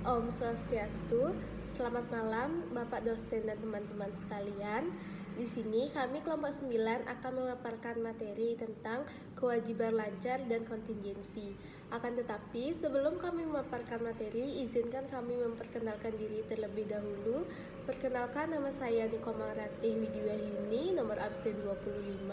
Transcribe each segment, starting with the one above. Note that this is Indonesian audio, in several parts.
Om Swastiastu. Selamat malam Bapak dosen dan teman-teman sekalian. Di sini kami kelompok 9 akan memaparkan materi tentang kewajiban lancar dan kontingensi. Akan tetapi sebelum kami memaparkan materi, izinkan kami memperkenalkan diri terlebih dahulu. Perkenalkan, nama saya Nikoma Ratih Widiwahyuni, nomor absen 25,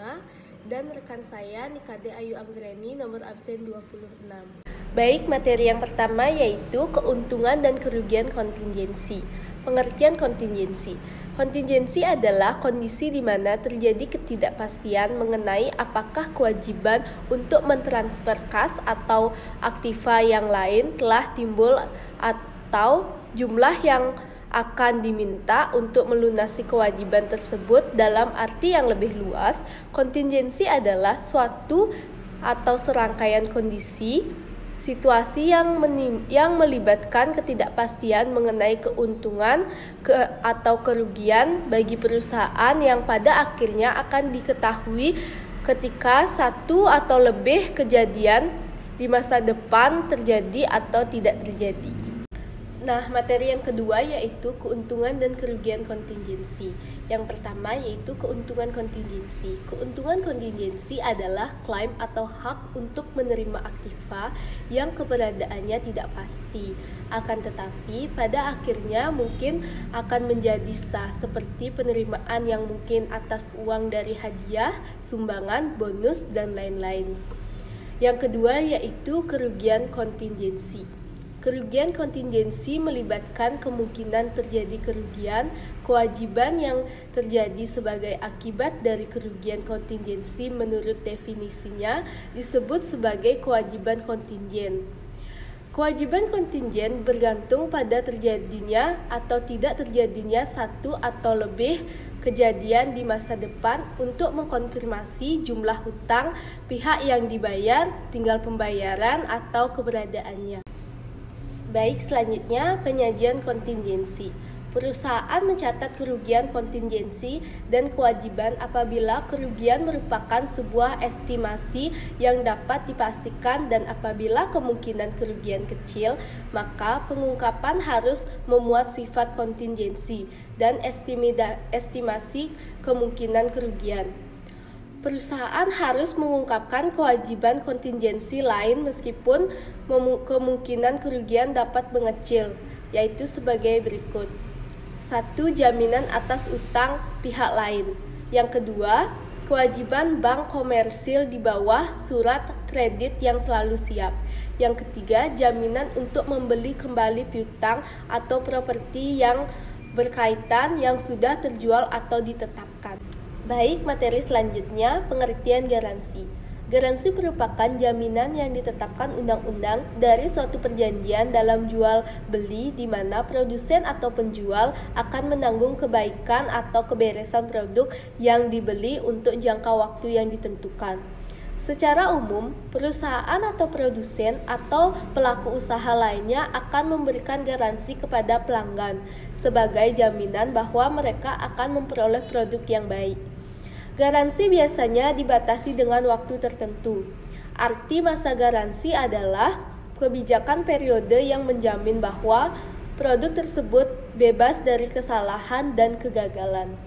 dan rekan saya Nikade Ayu Anggreni, nomor absen 26. Baik, materi yang pertama yaitu keuntungan dan kerugian kontingensi. Pengertian kontingensi. Kontingensi adalah kondisi di mana terjadi ketidakpastian mengenai apakah kewajiban untuk mentransfer kas atau aktiva yang lain telah timbul atau jumlah yang akan diminta untuk melunasi kewajiban tersebut. Dalam arti yang lebih luas, kontingensi adalah suatu atau serangkaian kondisi situasi yang melibatkan ketidakpastian mengenai keuntungan atau kerugian bagi perusahaan yang pada akhirnya akan diketahui ketika satu atau lebih kejadian di masa depan terjadi atau tidak terjadi. Nah, materi yang kedua yaitu keuntungan dan kerugian kontingensi. Yang pertama yaitu keuntungan kontingensi. Keuntungan kontingensi adalah klaim atau hak untuk menerima aktiva yang keberadaannya tidak pasti. Akan tetapi pada akhirnya mungkin akan menjadi sah, seperti penerimaan yang mungkin atas uang dari hadiah, sumbangan, bonus, dan lain-lain. Yang kedua yaitu kerugian kontingensi. Kerugian kontingensi melibatkan kemungkinan terjadi kerugian, kewajiban yang terjadi sebagai akibat dari kerugian kontingensi menurut definisinya disebut sebagai kewajiban kontingen. Kewajiban kontingen bergantung pada terjadinya atau tidak terjadinya satu atau lebih kejadian di masa depan untuk mengkonfirmasi jumlah hutang pihak yang dibayar, tinggal pembayaran, atau keberadaannya. Baik, selanjutnya penyajian kontingensi. Perusahaan mencatat kerugian kontingensi dan kewajiban apabila kerugian merupakan sebuah estimasi yang dapat dipastikan, dan apabila kemungkinan kerugian kecil, maka pengungkapan harus memuat sifat kontingensi dan estimasi kemungkinan kerugian. Perusahaan harus mengungkapkan kewajiban kontingensi lain meskipun kemungkinan kerugian dapat mengecil, yaitu sebagai berikut. 1. Jaminan atas utang pihak lain. Yang kedua, kewajiban bank komersil di bawah surat kredit yang selalu siap. Yang ketiga, jaminan untuk membeli kembali piutang atau properti yang berkaitan yang sudah terjual atau ditetapkan. Baik, materi selanjutnya, pengertian garansi. Garansi merupakan jaminan yang ditetapkan undang-undang dari suatu perjanjian dalam jual beli di mana produsen atau penjual akan menanggung kebaikan atau keberesan produk yang dibeli untuk jangka waktu yang ditentukan. Secara umum, perusahaan atau produsen atau pelaku usaha lainnya akan memberikan garansi kepada pelanggan sebagai jaminan bahwa mereka akan memperoleh produk yang baik. Garansi biasanya dibatasi dengan waktu tertentu. Arti masa garansi adalah kebijakan periode yang menjamin bahwa produk tersebut bebas dari kesalahan dan kegagalan.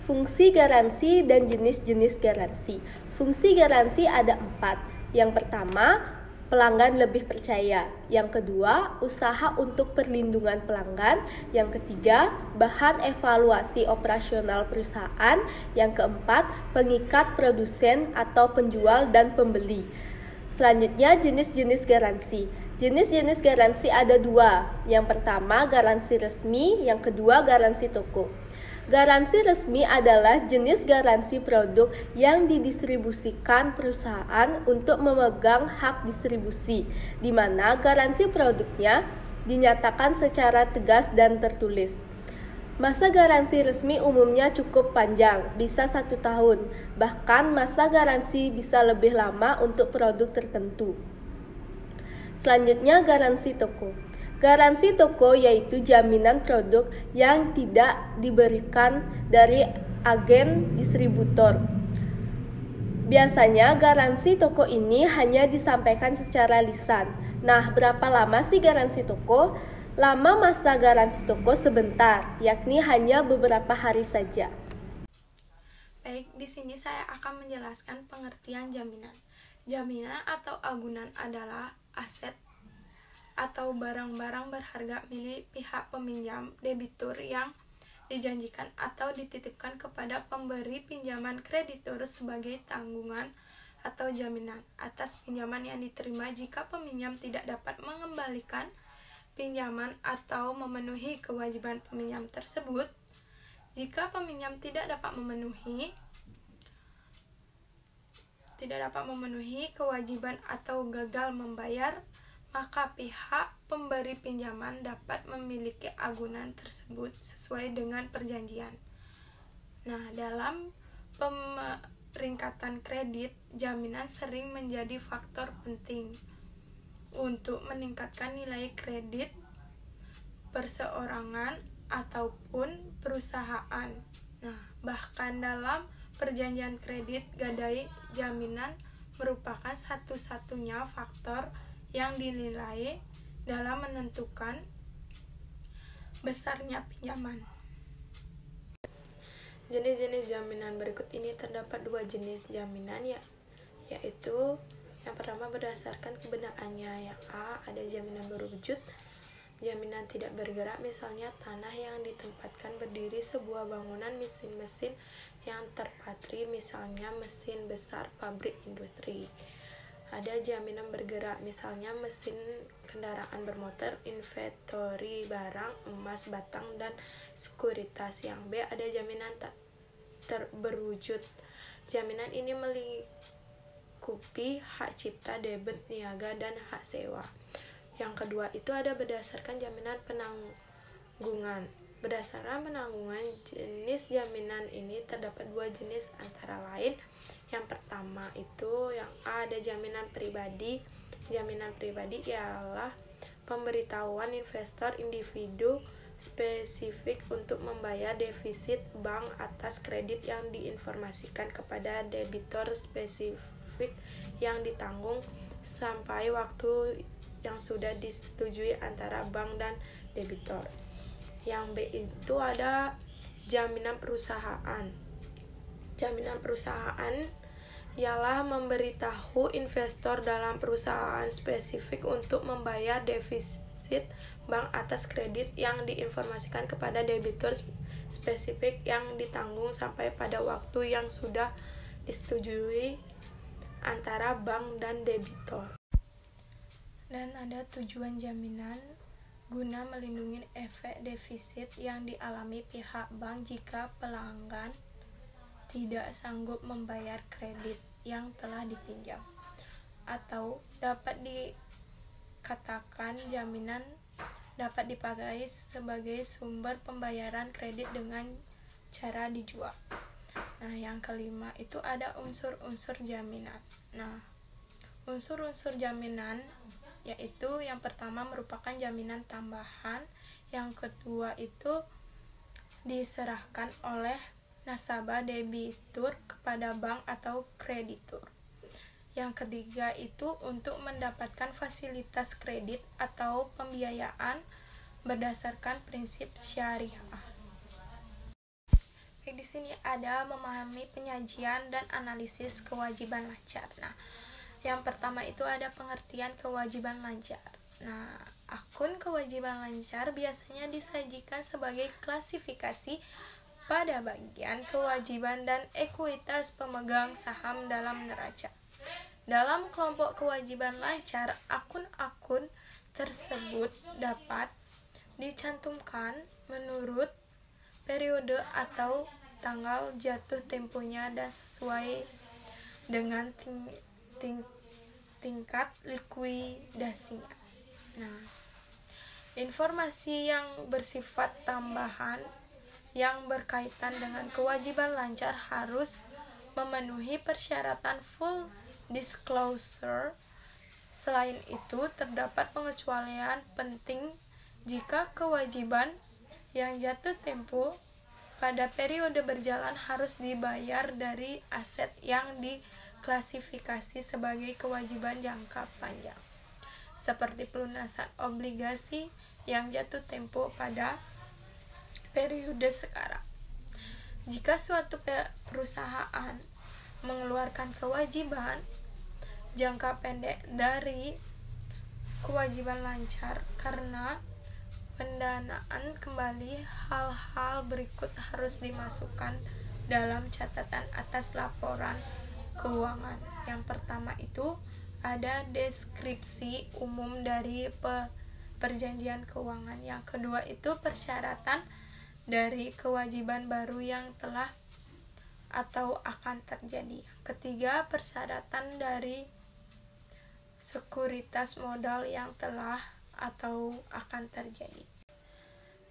Fungsi garansi dan jenis-jenis garansi. Fungsi garansi ada 4. Yang pertama, pelanggan lebih percaya. Yang kedua, usaha untuk perlindungan pelanggan. Yang ketiga, bahan evaluasi operasional perusahaan. Yang keempat, pengikat produsen atau penjual dan pembeli. Selanjutnya, jenis-jenis garansi. Jenis-jenis garansi ada 2. Yang pertama, garansi resmi. Yang kedua, garansi toko. Garansi resmi adalah jenis garansi produk yang didistribusikan perusahaan untuk memegang hak distribusi, di mana garansi produknya dinyatakan secara tegas dan tertulis. Masa garansi resmi umumnya cukup panjang, bisa 1 tahun, bahkan masa garansi bisa lebih lama untuk produk tertentu. Selanjutnya, garansi toko. Garansi toko yaitu jaminan produk yang tidak diberikan dari agen distributor. Biasanya garansi toko ini hanya disampaikan secara lisan. Nah, berapa lama sih garansi toko? Lama masa garansi toko sebentar, yakni hanya beberapa hari saja. Baik, di sini saya akan menjelaskan pengertian jaminan. Jaminan atau agunan adalah aset atau barang-barang berharga milik pihak peminjam debitur yang dijanjikan atau dititipkan kepada pemberi pinjaman kreditur sebagai tanggungan atau jaminan atas pinjaman yang diterima jika peminjam tidak dapat mengembalikan pinjaman atau memenuhi kewajiban peminjam tersebut. Jika peminjam tidak dapat memenuhi kewajiban atau gagal membayar, maka pihak pemberi pinjaman dapat memiliki agunan tersebut sesuai dengan perjanjian. Nah, dalam pemeringkatan kredit, jaminan sering menjadi faktor penting untuk meningkatkan nilai kredit perseorangan ataupun perusahaan. Nah, bahkan dalam perjanjian kredit gadai, jaminan merupakan satu-satunya faktor yang dinilai dalam menentukan besarnya pinjaman. Jenis-jenis jaminan berikut ini terdapat 2 jenis jaminan, yaitu yang pertama berdasarkan kebendaannya. Yang A, ada jaminan berwujud, jaminan tidak bergerak, misalnya tanah yang ditempatkan berdiri sebuah bangunan, mesin-mesin yang terpatri, misalnya mesin besar pabrik industri. Ada jaminan bergerak, misalnya mesin kendaraan bermotor, inventory barang, emas, batang, dan sekuritas. Yang B, ada jaminan tak berwujud. Jaminan ini melingkupi hak cipta, debit, niaga, dan hak sewa. Yang kedua itu ada berdasarkan jaminan penanggungan. Berdasarkan penanggungan, jenis jaminan ini terdapat 2 jenis antara lain. Yang pertama itu yang A, ada jaminan pribadi. Jaminan pribadi ialah pemberitahuan investor individu spesifik untuk membayar defisit bank atas kredit yang diinformasikan kepada debitur spesifik yang ditanggung sampai waktu yang sudah disetujui antara bank dan debitur. Yang B itu ada jaminan perusahaan. Jaminan perusahaan ialah memberitahu investor dalam perusahaan spesifik untuk membayar defisit bank atas kredit yang diinformasikan kepada debitur spesifik yang ditanggung sampai pada waktu yang sudah disetujui antara bank dan debitur. Dan ada tujuan jaminan guna melindungi efek defisit yang dialami pihak bank jika pelanggan tidak sanggup membayar kredit yang telah dipinjam. Atau dapat dikatakan jaminan dapat dipakai sebagai sumber pembayaran kredit dengan cara dijual. Nah, yang kelima itu ada unsur-unsur jaminan. Nah, unsur-unsur jaminan yaitu yang pertama merupakan jaminan tambahan, yang kedua itu diserahkan oleh nasabah debitur kepada bank atau kreditur. Yang ketiga itu untuk mendapatkan fasilitas kredit atau pembiayaan berdasarkan prinsip syariah. Di sini ada memahami penyajian dan analisis kewajiban lancar. Nah, yang pertama itu ada pengertian kewajiban lancar. Nah, akun kewajiban lancar biasanya disajikan sebagai klasifikasi pada bagian kewajiban dan ekuitas pemegang saham dalam neraca. Dalam kelompok kewajiban lancar, akun-akun tersebut dapat dicantumkan menurut periode atau tanggal jatuh temponya dan sesuai dengan tingkat likuidasinya. Nah, informasi yang bersifat tambahan yang berkaitan dengan kewajiban lancar harus memenuhi persyaratan full disclosure. Selain itu, terdapat pengecualian penting jika kewajiban yang jatuh tempo pada periode berjalan harus dibayar dari aset yang diklasifikasi sebagai kewajiban jangka panjang, seperti pelunasan obligasi, yang jatuh tempo pada periode sekarang. Jika suatu perusahaan mengeluarkan kewajiban jangka pendek dari kewajiban lancar karena pendanaan kembali, hal-hal berikut harus dimasukkan dalam catatan atas laporan keuangan. Yang pertama itu ada deskripsi umum dari perjanjian keuangan. Yang kedua itu persyaratan dari kewajiban baru yang telah atau akan terjadi. Yang ketiga, persyaratan dari sekuritas modal yang telah atau akan terjadi.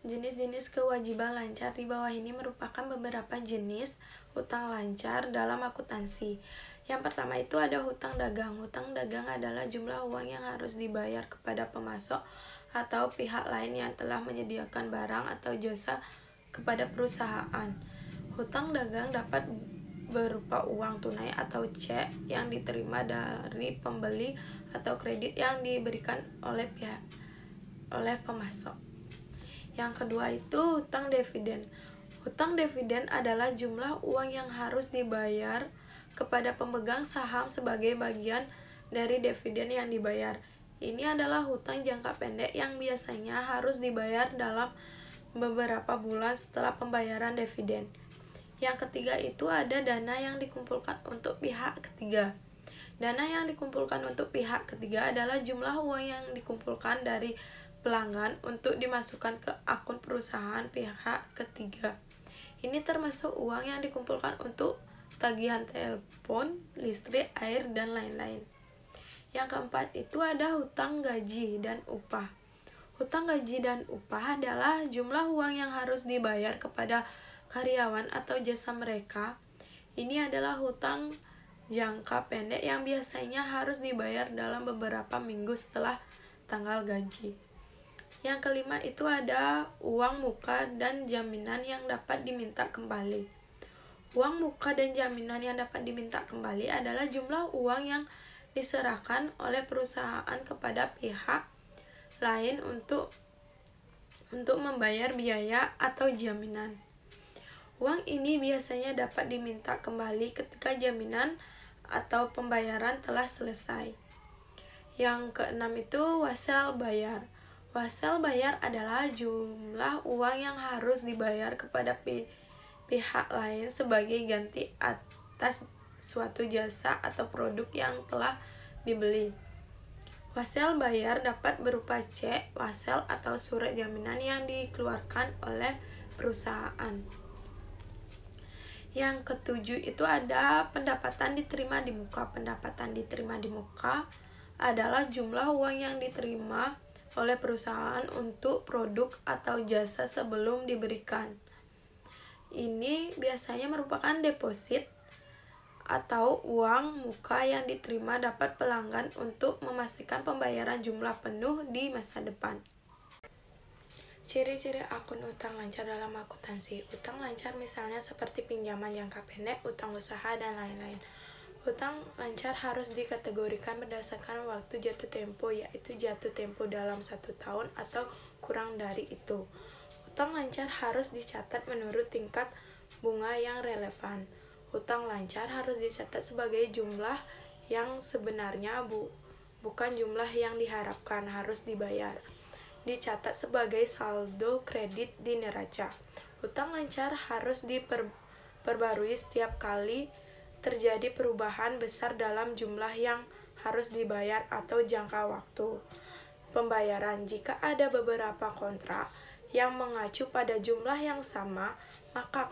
Jenis-jenis kewajiban lancar di bawah ini merupakan beberapa jenis hutang lancar dalam akuntansi. Yang pertama itu ada hutang dagang. Hutang dagang adalah jumlah uang yang harus dibayar kepada pemasok atau pihak lain yang telah menyediakan barang atau jasa kepada perusahaan. Hutang dagang dapat berupa uang tunai atau cek yang diterima dari pembeli atau kredit yang diberikan oleh pemasok. Yang kedua itu hutang dividen. Hutang dividen adalah jumlah uang yang harus dibayar kepada pemegang saham sebagai bagian dari dividen yang dibayar. Ini adalah hutang jangka pendek yang biasanya harus dibayar dalam beberapa bulan setelah pembayaran dividen. Yang ketiga itu ada dana yang dikumpulkan untuk pihak ketiga. Dana yang dikumpulkan untuk pihak ketiga adalah jumlah uang yang dikumpulkan dari pelanggan untuk dimasukkan ke akun perusahaan pihak ketiga. Ini termasuk uang yang dikumpulkan untuk tagihan telepon, listrik, air, dan lain-lain. Yang keempat itu ada hutang gaji dan upah. Hutang gaji dan upah adalah jumlah uang yang harus dibayar kepada karyawan atau jasa mereka. Ini adalah hutang jangka pendek yang biasanya harus dibayar dalam beberapa minggu setelah tanggal gaji. Yang kelima itu ada uang muka dan jaminan yang dapat diminta kembali. Uang muka dan jaminan yang dapat diminta kembali adalah jumlah uang yang diserahkan oleh perusahaan kepada pihak lain untuk membayar biaya atau jaminan. Uang ini biasanya dapat diminta kembali ketika jaminan atau pembayaran telah selesai. Yang keenam itu wasal bayar. Wasal bayar adalah jumlah uang yang harus dibayar kepada pihak lain sebagai ganti atas suatu jasa atau produk yang telah dibeli. Wasal bayar dapat berupa cek, wasal, atau surat jaminan yang dikeluarkan oleh perusahaan. Yang ketujuh itu ada pendapatan diterima di muka. Pendapatan diterima di muka adalah jumlah uang yang diterima oleh perusahaan untuk produk atau jasa sebelum diberikan. Ini biasanya merupakan deposit atau uang muka yang diterima dapat pelanggan untuk memastikan pembayaran jumlah penuh di masa depan. Ciri-ciri akun utang lancar dalam akuntansi. Utang lancar misalnya seperti pinjaman jangka pendek, utang usaha, dan lain-lain. Hutang lancar harus dikategorikan berdasarkan waktu jatuh tempo, yaitu jatuh tempo dalam 1 tahun atau kurang dari itu. Hutang lancar harus dicatat menurut tingkat bunga yang relevan. Hutang lancar harus dicatat sebagai jumlah yang sebenarnya bukan jumlah yang diharapkan harus dibayar. Dicatat sebagai saldo kredit di neraca. Hutang lancar harus diperbarui setiap kali terjadi perubahan besar dalam jumlah yang harus dibayar atau jangka waktu pembayaran. Jika ada beberapa kontrak yang mengacu pada jumlah yang sama, maka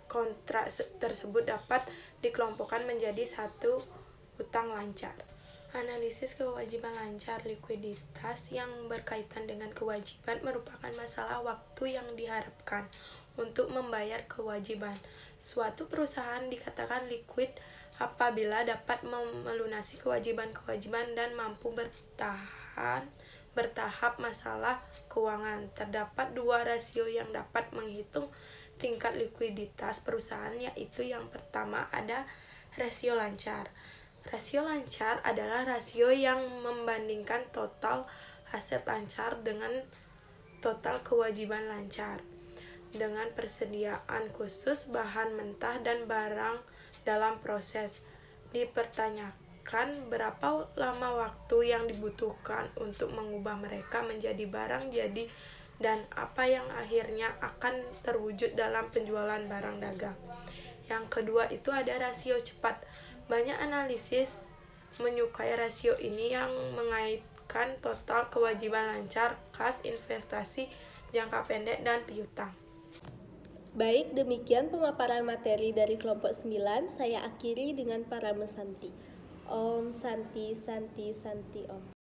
kontrak tersebut dapat dikelompokkan menjadi satu hutang lancar. Analisis kewajiban lancar. Likuiditas yang berkaitan dengan kewajiban merupakan masalah waktu yang diharapkan untuk membayar kewajiban. Suatu perusahaan dikatakan liquid apabila dapat melunasi kewajiban-kewajiban dan mampu bertahap masalah keuangan. Terdapat 2 rasio yang dapat menghitung tingkat likuiditas perusahaan, yaitu yang pertama ada rasio lancar. Rasio lancar adalah rasio yang membandingkan total aset lancar dengan total kewajiban lancar dengan persediaan khusus bahan mentah dan barang dalam proses. Dipertanyakan berapa lama waktu yang dibutuhkan untuk mengubah mereka menjadi barang jadi dan apa yang akhirnya akan terwujud dalam penjualan barang dagang. Yang kedua itu ada rasio cepat. Banyak analisis menyukai rasio ini yang mengaitkan total kewajiban lancar, kas, investasi, jangka pendek, dan piutang. Baik, demikian pemaparan materi dari kelompok 9. Saya akhiri dengan para mesanti. Om Santi Santi Santi Om.